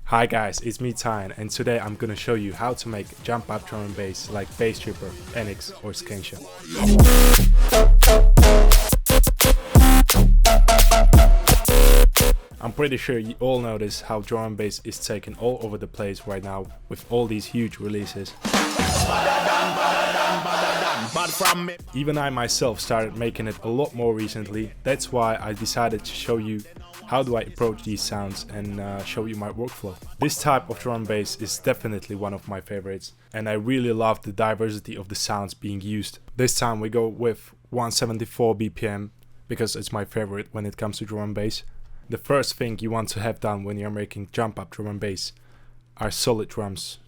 Hi guys, it's me TIAN, and today I'm gonna show you how to make jump up drum and bass like Basstripper, Annix or Skantia. I'm pretty sure you all notice how drum and bass is taken all over the place right now with all these huge releases. Even I myself started making it a lot more recently. That's why I decided to show you how do I approach these sounds and show you my workflow. This type of drum and bass is definitely one of my favorites, and I really love the diversity of the sounds being used. This time we go with 174 BPM because it's my favorite when it comes to drum and bass. The first thing you want to have done when you're making jump up drum and bass are solid drums.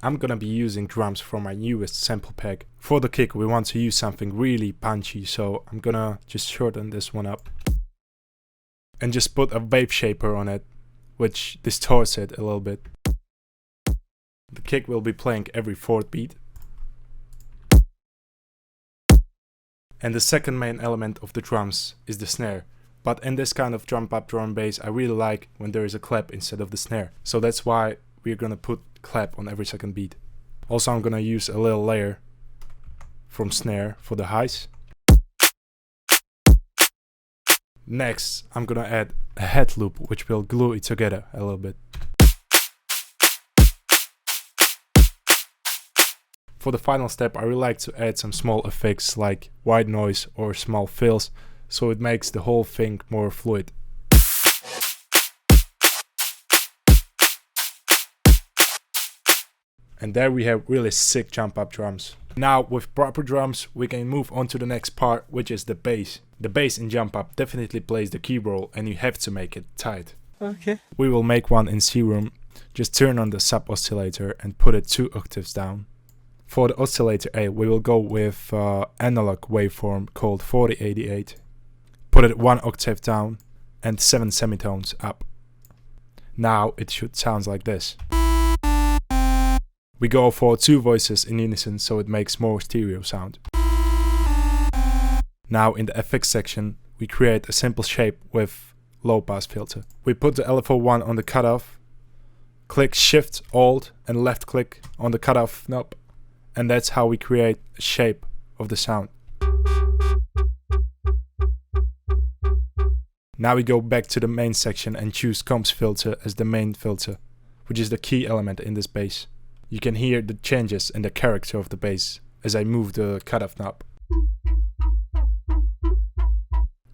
I'm gonna be using drums from my newest sample pack. For the kick we want to use something really punchy, so I'm gonna just shorten this one up and just put a wave shaper on it, which distorts it a little bit. The kick will be playing every fourth beat. And the second main element of the drums is the snare. But in this kind of jump up drum and bass I really like when there is a clap instead of the snare. So that's why we're gonna put clap on every second beat. Also I'm gonna use a little layer from snare for the highs. Next I'm gonna add a head loop which will glue it together a little bit. For the final step I really like to add some small effects like white noise or small fills, so it makes the whole thing more fluid. And there we have really sick jump up drums. Now with proper drums we can move on to the next part, which is the bass. The bass in jump up definitely plays the key role and you have to make it tight. Okay. We will make one in C room. Just turn on the sub oscillator and put it 2 octaves down. For the oscillator A we will go with analog waveform called 4088. Put it 1 octave down and 7 semitones up. Now it should sound like this. We go for 2 voices in unison so it makes more stereo sound. Now in the FX section we create a simple shape with low pass filter. We put the LFO1 on the cutoff, click Shift, Alt and left click on the cutoff knob, and that's how we create a shape of the sound. Now we go back to the main section and choose Comps filter as the main filter, which is the key element in this bass. You can hear the changes in the character of the bass as I move the cutoff knob.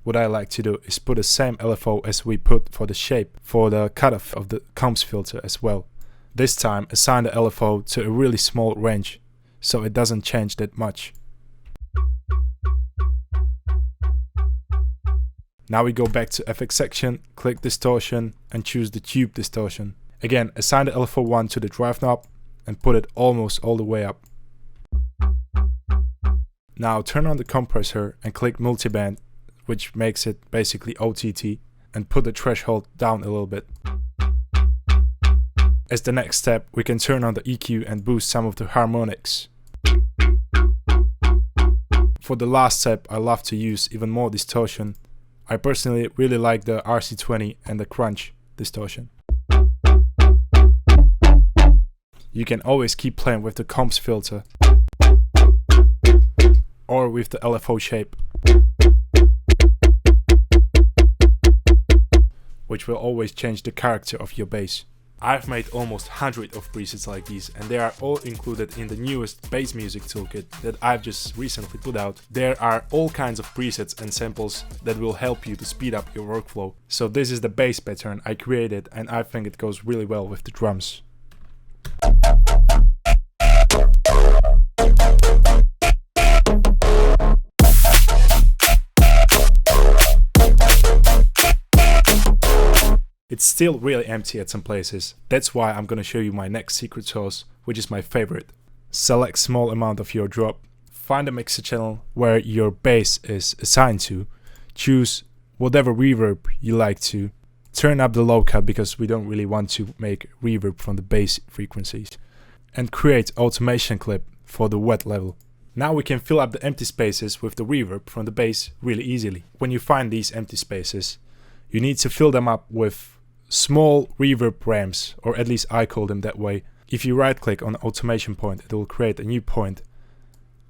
What I like to do is put the same LFO as we put for the shape for the cutoff of the comps filter as well. This time assign the LFO to a really small range so it doesn't change that much. Now we go back to FX section, click distortion and choose the tube distortion. Again assign the LFO1 to the drive knob and put it almost all the way up. Now turn on the compressor and click multiband, which makes it basically OTT, and put the threshold down a little bit. As the next step we can turn on the EQ and boost some of the harmonics. For the last step I love to use even more distortion. I personally really like the RC20 and the crunch distortion. You can always keep playing with the comps filter or with the LFO shape, which will always change the character of your bass. I've made almost 100 of presets like these and they are all included in the newest bass music toolkit that I've just recently put out. There are all kinds of presets and samples that will help you to speed up your workflow. So this is the bass pattern I created and I think it goes really well with the drums. It's still really empty at some places. That's why I'm gonna show you my next secret sauce, which is my favorite. Select small amount of your drop, find a mixer channel where your bass is assigned to, choose whatever reverb you like to, turn up the low cut because we don't really want to make reverb from the bass frequencies, and create automation clip for the wet level. Now we can fill up the empty spaces with the reverb from the bass really easily. When you find these empty spaces, you need to fill them up with small reverb ramps, or at least I call them that way. If you right click on automation point, it will create a new point,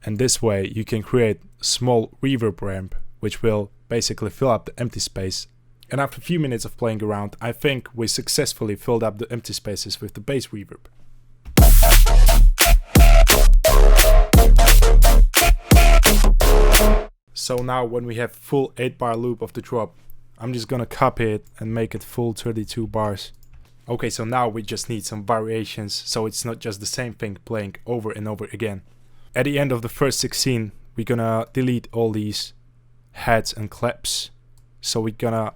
and this way you can create a small reverb ramp which will basically fill up the empty space. And after a few minutes of playing around, I think we successfully filled up the empty spaces with the bass reverb. So now when we have full 8-bar loop of the drop, I'm just gonna copy it and make it full 32 bars. Okay, so now we just need some variations, so it's not just the same thing playing over and over again. At the end of the first 16, we're gonna delete all these heads and claps. So we're gonna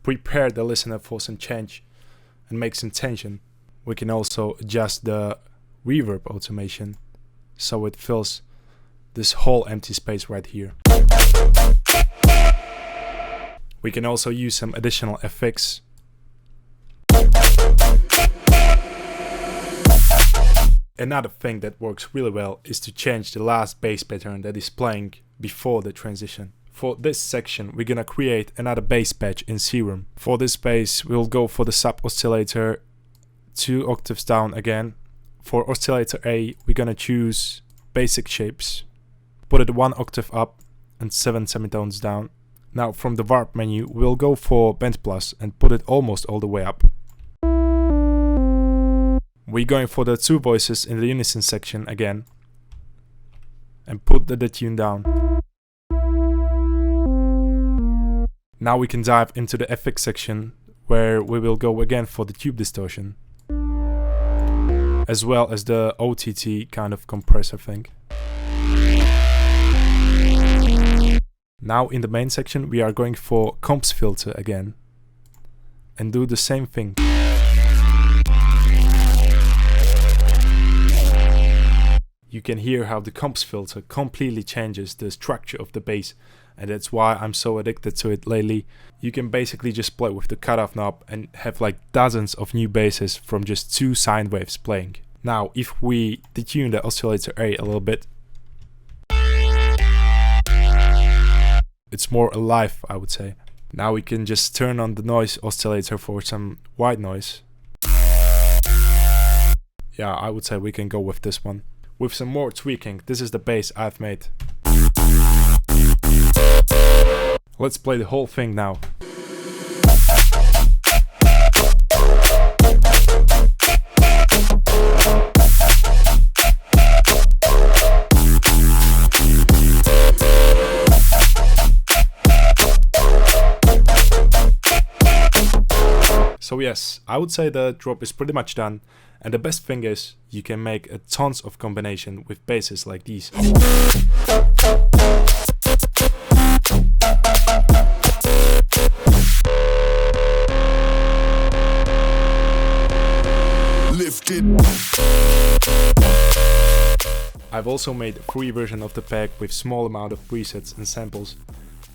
prepare the listener for some change and make some tension. We can also adjust the reverb automation so it fills this whole empty space right here. We can also use some additional effects. Another thing that works really well is to change the last bass pattern that is playing before the transition. For this section, we're gonna create another bass patch in Serum. For this bass, we'll go for the sub oscillator 2 octaves down again. For oscillator A, we're gonna choose basic shapes, put it 1 octave up and 7 semitones down. Now from the warp menu, we'll go for bend plus and put it almost all the way up. We're going for the 2 voices in the unison section again and put the detune down. Now we can dive into the effects section where we will go again for the tube distortion, as well as the OTT kind of compressor thing. Now in the main section we are going for comps filter again and do the same thing. You can hear how the comps filter completely changes the structure of the bass, and that's why I'm so addicted to it lately. You can basically just play with the cutoff knob and have like dozens of new basses from just 2 sine waves playing. Now if we detune the oscillator A little bit, it's more alive, I would say. Now we can just turn on the noise oscillator for some white noise. Yeah, I would say we can go with this one. With some more tweaking, this is the bass I've made. Let's play the whole thing now. So yes, I would say the drop is pretty much done, and the best thing is you can make a tons of combination with basses like these. I've also made a free version of the pack with small amount of presets and samples,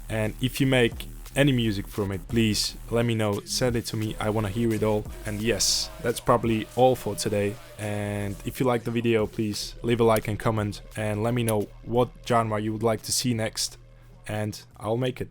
and if you make any music from it, please let me know, send it to me, I want to hear it all. And yes, that's probably all for today, and if you like the video, please leave a like and comment and let me know what genre you would like to see next, and I'll make it.